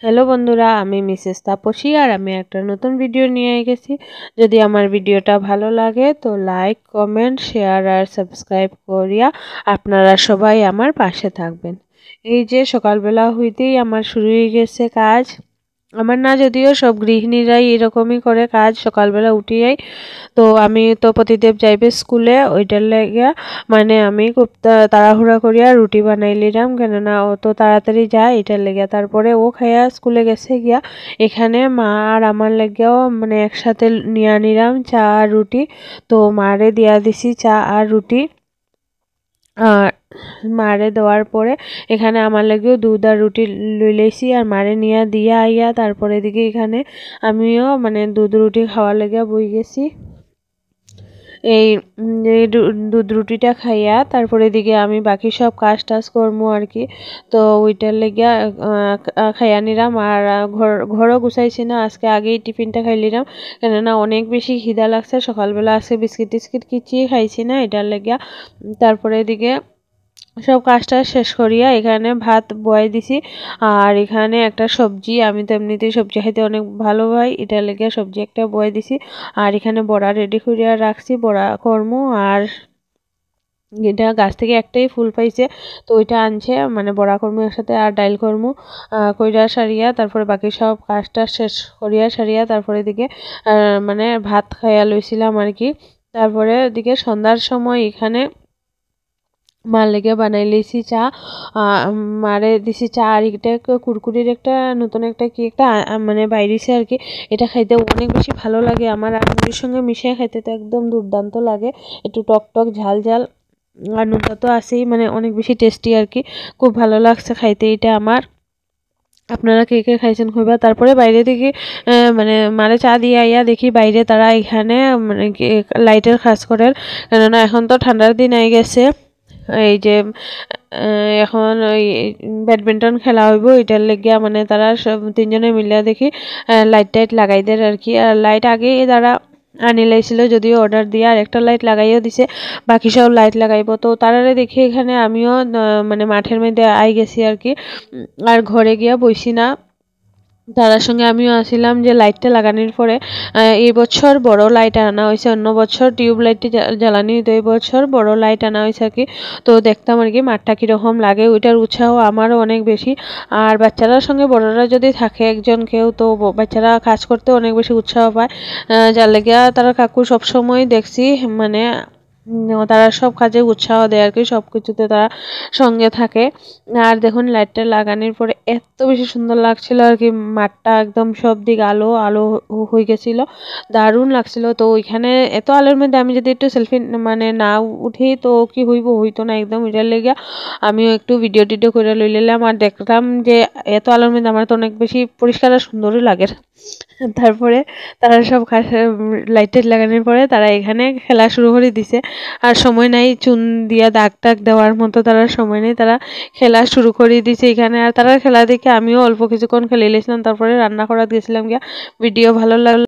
Hello বন্ধুরা, আমি Mrs Tapasi আর আমি একটা নতুন ভিডিও নিয়ে গেছি। যদি আমার ভিডিওটা ভালো লাগে তো লাইক, কমেন্ট, শেয়ার আর সাবস্ক্রাইব করিয়া আপনারা সবাই আমার পাশে থাকবেন। এই যে সকালবেলা হইতেই আমার শুরু হয়ে গেছে কাজ। আমার না, যদিও সব গৃহিণীরাই এরকমই করে কাজ, সকালবেলা উঠিয়াই। তো আমি তো প্রতিদেব যাইবে স্কুলে, ওইটার লেগে মানে আমি খুব তাড়াহুড়া করিয়া রুটি বানাই লিলাম, কেননা ও তো তাড়াতাড়ি যায় এটার লেগে। তারপরে ও খাইয়া স্কুলে গেছে গিয়া, এখানে মা আর আমার লেগেও মানে একসাথে নিয়ে নিলাম চা আর রুটি। তো মারে দিয়া দিছি চা আর রুটি। আর মারে দেওয়ার পরে এখানে আমার লাগেও দুধ আর রুটি লইলেছি আর মারে নিয়ে দিয়া আইয়া তারপরে এদিকে এখানে আমিও মানে দুধ রুটি খাওয়ার লেগে বই গেছি। এই দুধ রুটিটা খাইয়া তারপরে এদিকে আমি বাকি সব কাজ টাজ করবো আর কি। তো ওইটার লেগিয়া খাইয়া নিলাম। আর ঘরও গুছাইছি না, আজকে আগেই টিফিনটা খাই নিলাম, কেননা অনেক বেশি খিদা লাগছে সকালবেলা। আজকে বিস্কিট টিস্কিট কিছুই খাইছি না এটার লেগিয়া। তারপরে এদিকে সব কাজটা শেষ করিয়া এখানে ভাত বয়াই দিছি। আর এখানে একটা সবজি, আমি তো এমনিতেই সবজি খাইতে অনেক ভালো পাই, এটা লেগে সবজি একটা বয়াই দিছি। আর এখানে বড়া রেডি করিয়া রাখছি, বড়া কর্ম। আর এটা গাছ থেকে একটাই ফুল পাইছে, তো ওইটা আনছে মানে বড়া কর্ম একসাথে আর ডাইল কর্ম কইরা সারিয়া তারপরে বাকি সব কাজটা শেষ করিয়া সারিয়া তারপরে এদিকে মানে ভাত খাইয়া লইছিলাম আর কি। তারপরে এদিকে সন্ধ্যার সময় এখানে মার লেগে বানাই লইছি চা। মারে দিছি চা। আর এটা কুরকুরির একটা নতুন একটা কি একটা মানে বাইরেছে আর কি। এটা খাইতে অনেক বেশি ভালো লাগে আমার, আর মুড়ির সঙ্গে মিশিয়ে খাইতে তো একদম দুর্দান্ত লাগে। একটু টক টক ঝাল ঝাল আর নুনটা তো আছেই, মানে অনেক বেশি টেস্টি আর কি। খুব ভালো লাগছে খাইতে এটা আমার। আপনারা কে কে খাইছেন হইবা। তারপরে বাইরে থেকে মানে মারে চা দিয়ে আইয়া দেখি বাইরে তারা এখানে মানে লাইটের কাজ করেন, কেননা এখন তো ঠান্ডার দিন আই গেছে। এই যে এখন ওই ব্যাডমিন্টন খেলা হইব, এটার লেগিয়া মানে তারা সব তিনজনে মিলিয়া দেখি লাইট টাইট লাগাই দেয় আর কি। আর লাইট আগেই তারা আনি লাইছিল, যদিও অর্ডার দিয়ে আর একটা লাইট লাগাইও দিছে, বাকি সব লাইট লাগাইব। তো তারারে দেখি এখানে আমিও মানে মাঠের মধ্যে আই গেছি আর কি। আর ঘরে গিয়া বইছি না, তারার সঙ্গে আমিও আসিলাম যে লাইটটা লাগানোর পরে এই বছর বড় লাইট আনা হয়েছে, অন্য বছর টিউব লাইটটি জ্বালানি হতো, এই বছর বড় লাইট আনা হয়েছে আর কি। তো দেখতাম আর কি মাঠটা কীরকম লাগে, ওইটার উৎসাহ আমারও অনেক বেশি। আর বাচ্চারার সঙ্গে বড়রা যদি থাকে একজন কেউ, তো বাচ্চারা কাজ করতে অনেক বেশি উৎসাহ পায়। যার লেগে তারা কাকু সবসময় দেখছি মানে তারা সব কাজে উৎসাহ দেয় আর কি, সব কিছুতে তারা সঙ্গে থাকে। আর দেখুন লাইটটা লাগানোর পরে এত বেশি সুন্দর লাগছিল আর কি, মাঠটা একদম সব দিক আলো আলো হয়ে গেছিল, দারুণ লাগছিল। তো ওইখানে এত আলোর মধ্যে আমি যদি একটু সেলফি মানে না উঠি তো কি হইতো না একদম। এটার লেগে আমিও একটু ভিডিও টিডিও করে লই নিলাম। আর দেখলাম যে এত আলোর মধ্যে আমার তো অনেক বেশি পরিষ্কার আর সুন্দরই লাগে। তারপরে তারা সব লাইট টাইট লাগানোর পরে তারা এখানে খেলা শুরু করে দিছে। আর সময় নাই চুন দিয়া দাগ টাগ দেওয়ার মতো, তারা সময় নেই, তারা খেলা শুরু করে দিছে এখানে। আর তারা খেলা দেখে আমিও অল্প কিছুক্ষণ খেলে নিয়েছিলাম, তারপরে রান্না করা গেছিলাম গিয়া। ভিডিও ভালো লাগলো।